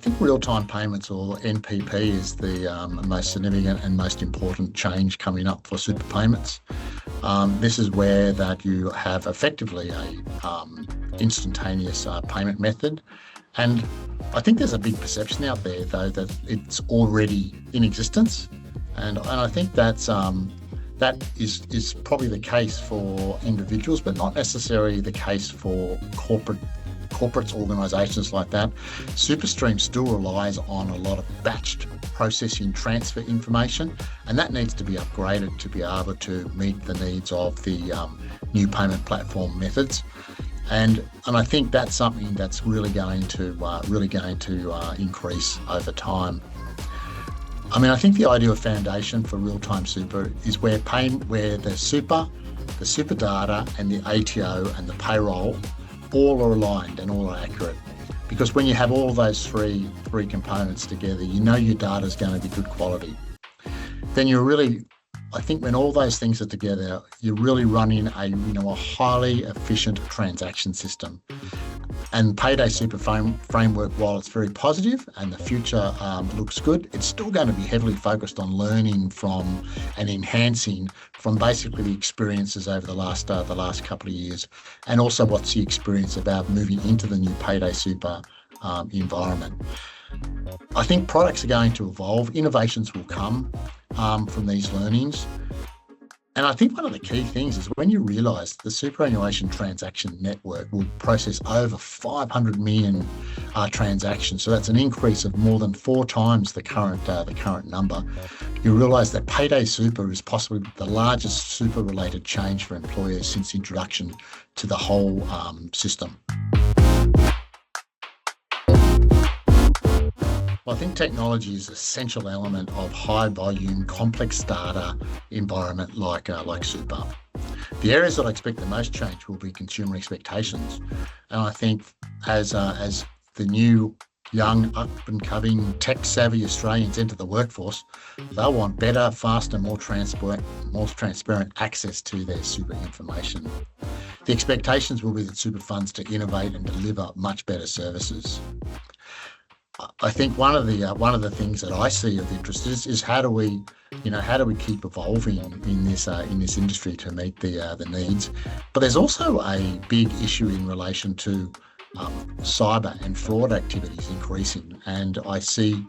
think real-time payments, or NPP, is the most significant and most important change coming up for super payments. This is where that you have effectively a instantaneous payment method, and I think there's a big perception out there though that it's already in existence, and I think that is probably the case for individuals, but not necessarily the case for corporates, organisations like that. SuperStream still relies on a lot of batched processing transfer information, and that needs to be upgraded to be able to meet the needs of the new payment platform methods. And I think that's something that's really going to increase over time. I mean, I think the ideal foundation for real-time super is where the super data and the ATO and the payroll all are aligned and all are accurate. Because when you have all those three components together, you know your data is going to be good quality. Then I think when all those things are together, you're really running a highly efficient transaction system. And Payday Super Framework, while it's very positive and the future looks good, it's still going to be heavily focused on learning from and enhancing from basically the experiences over the last couple of years, and also what's the experience about moving into the new Payday Super environment. I think products are going to evolve, innovations will come from these learnings. And I think one of the key things is when you realise the superannuation transaction network will process over 500 million transactions, so that's an increase of more than 4 times the current number. You realise that Payday Super is possibly the largest super-related change for employers since introduction to the whole system. I think technology is an essential element of high-volume, complex data environment like super. The areas that I expect the most change will be consumer expectations, and I think as the new, young, up-and-coming, tech-savvy Australians enter the workforce, they'll want better, faster, more transparent access to their super information. The expectations will be that super funds to innovate and deliver much better services. I think one of the things that I see of interest is how do we keep evolving in this industry to meet the needs. But there's also a big issue in relation to cyber and fraud activities increasing, and I see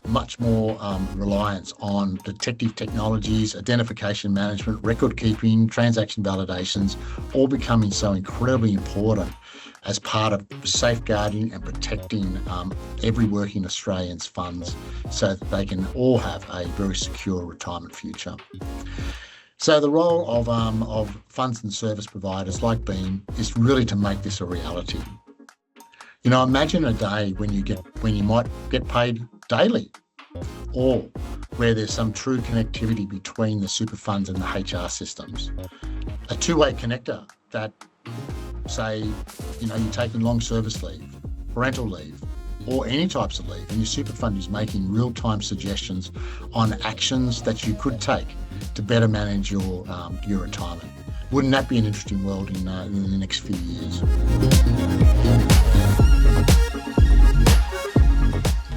much more reliance on detective technologies, identification management, record keeping, transaction validations, all becoming so incredibly important as part of safeguarding and protecting every working Australian's funds so that they can all have a very secure retirement future. So the role of funds and service providers like Beam is really to make this a reality. Imagine a day when you might get paid daily, or where there's some true connectivity between the super funds and the HR systems. A two-way connector that, say, you're taking long service leave, parental leave, or any types of leave, and your super fund is making real-time suggestions on actions that you could take to better manage your retirement. Wouldn't that be an interesting world in the next few years?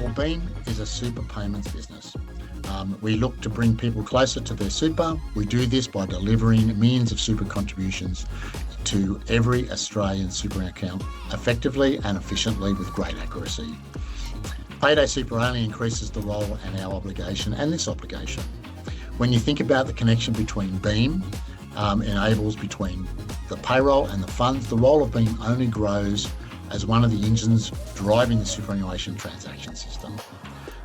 Well, Beam is a super payments business. We look to bring people closer to their super. We do this by delivering millions of super contributions to every Australian super account effectively and efficiently with great accuracy. Payday Super only increases the role and our obligation and this obligation. When you think about the connection between Beam enables between the payroll and the funds, the role of Beam only grows as one of the engines driving the superannuation transaction system.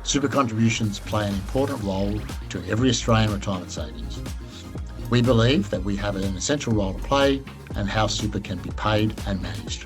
Super contributions play an important role to every Australian retirement savings. We believe that we have an essential role to play and how super can be paid and managed.